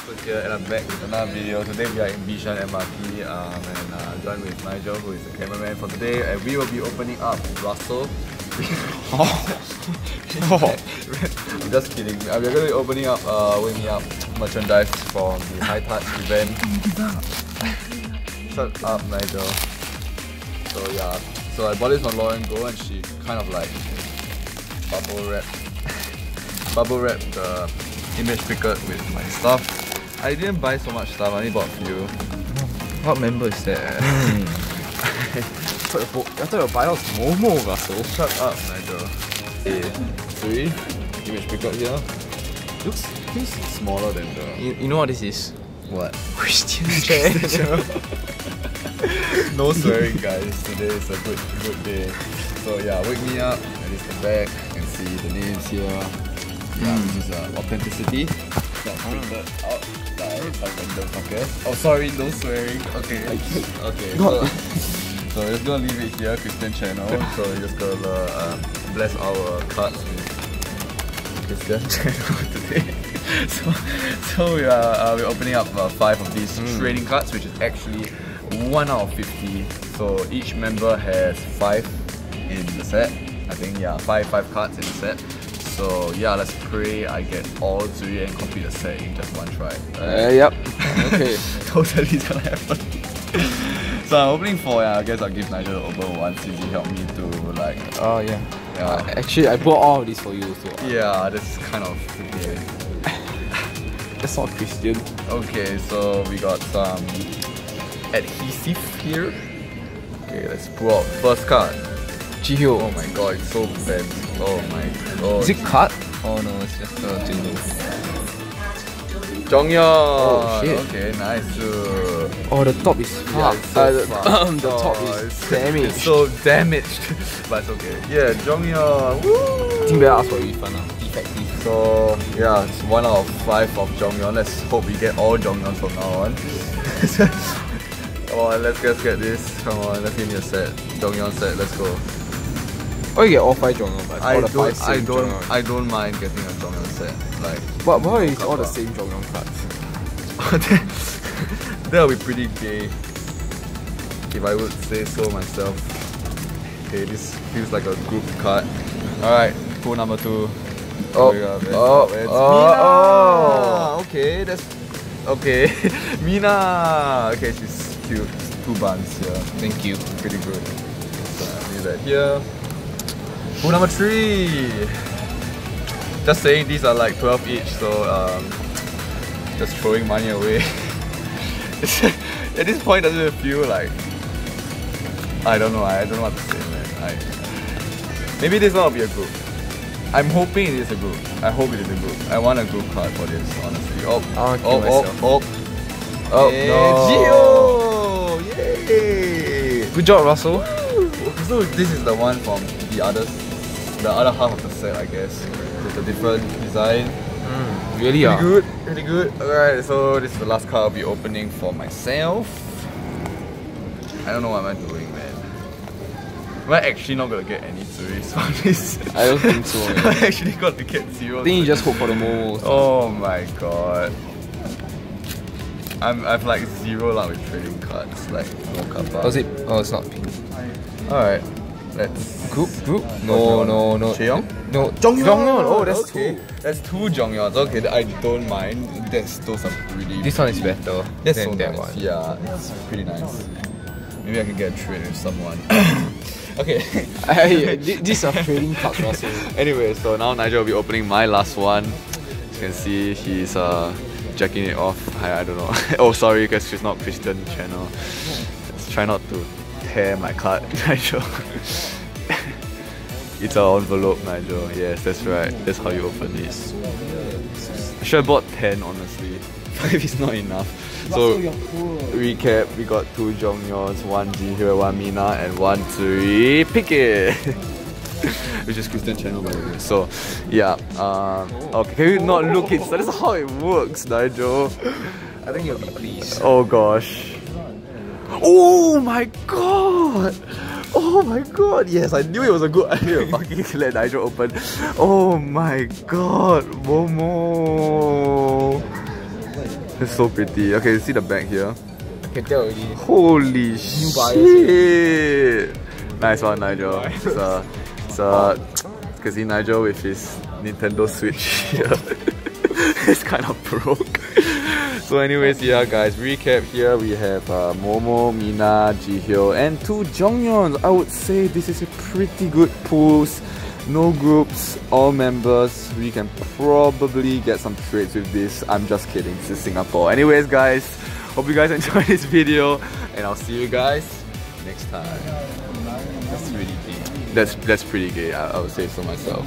Trifles here, and I'm back with another video. Today we are in Bishan MRT and joined with Nigel, who is the cameraman for today, and we will be opening up Russell. I'm just kidding. We're going to be opening up Wake Me Up merchandise from the High Touch event. Shut up, Nigel. So yeah, so I bought this from Lauren Go, and she kind of like bubble wrapped the image picker with my stuff. I didn't buy so much stuff, I only bought a few. What member is that? I thought you buy out Momo, Russell. Shut up, Nigel. Okay, 3 image picker here. Feels smaller than the... You know what this is? What? Christian channel. No swearing, guys. Today is a good day. So yeah, Wake Me Up, and it's the back. You can see the names here. Yeah, this is authenticity. Not printed out like random fuckers. Oh, sorry, no swearing. Okay. Okay. So we're just gonna leave it here, Christian channel. So we're just gonna bless our cards with Christian channel today. So we're opening up 5 of these trading cards, which is actually 1 out of 50. So each member has 5 in the set. I think yeah, 5 cards in the set. So yeah, let's pray I get all 3 and complete the set in just one try. Yep. Okay. Totally gonna happen. So I'm opening 4, I guess I'll give Nigel over 1 since he helped me to like... Oh yeah. Actually, I bought all of these for you. So yeah, that's kind of okay. That's not Christian. Okay, so we got some adhesive here. Okay, let's pull out first card. Jihyo. Oh my god, it's so bad. Oh my god. Is it cut? Oh no, it's just a jingle. Jonghyun! Oh shit. Okay, nice. Oh, the top is Yeah, it's so fucked. the top is damaged. It's so damaged. But it's okay. Yeah, Jonghyun. Woo! I think better ask for a refund now. Defective. So yeah, it's 1 out of 5 of Jonghyun. Let's hope we get all Jonghyuns from now on. Come on, let's just get this. Come on, let's give me a set. Jonghyun set, let's go. Oh, you get all 5 Jonghyun, but all the 5 same Jonghyun. I don't mind getting a Jonghyun set. Like, but why is all the same Jonghyun cards? That would be pretty gay, if I would say so myself. Okay, this feels like a group card. Alright, pool number 2. Okay, that's... Okay, Mina! Okay, she's cute. 2 buns here. Thank you. Pretty good. So, leave that here. Pool number 3! Just saying, these are like 12 each, so just throwing money away. At this point, doesn't it feel like... I don't know what to say, man. Maybe this one will be a group. I'm hoping it is a group. I hope it is a group. I want a group card for this, honestly. Oh, no. Jihyo! Yay! Good job, Russell. So this is the one from the other half of the set, I guess. With a different design. Really? Really good. Alright, so this is the last card I'll be opening for myself. I don't know what I'm doing, man. Am I actually not gonna get any 3s from this? I don't think so. I'm actually gonna get 0. I think you just hope for the most. Oh my god. I've like 0 luck with trading cards, like no kappa. Was it? Oh, it's not pink. Alright, let's... Group? No. Chaeyoung? No, Jonghyun! Oh, that's okay. 2. That's 2 Jonghyuns. Okay, I don't mind. Those are really... This one is better That's than so that nice. one. Yeah, it's pretty nice. Maybe I can get a trade with someone. Okay. These are trading cards, Russell. Anyway, so now Nigel will be opening my last one. As you can see, he's jacking it off. I don't know. Oh, sorry, because she's not Christian channel. Let's try not to tear my card, Nigel. It's an envelope, Nigel. Yes, that's right. That's how you open this. I should have bought 10, honestly. 5 is not enough. So, recap, we got 2 Jonghyuns, 1 Jihyo, 1 Mina, and 1 Tsuri. Pick it! Which is Christian channel, by the way. So, yeah. Okay, can you not look it? So that's how it works, Nigel. I think you'll be pleased. Oh gosh. Oh my god! Oh my god, yes, I knew it was a good idea. Fucking let Nigel open. Oh my god, Momo. It's so pretty. Okay, see the back here. I can tell already. Holy shit! Nice one, Nigel. So, because see Nigel with his Nintendo Switch here. It's kind of broke. So anyways, yeah guys, recap here, we have Momo, Mina, Jihyo and 2 Jonghyuns. I would say this is a pretty good pools. No groups, all members. We can probably get some trades with this. I'm just kidding, this is Singapore. Anyways guys, hope you guys enjoyed this video and I'll see you guys next time. That's really gay. That's pretty gay, I would say so myself.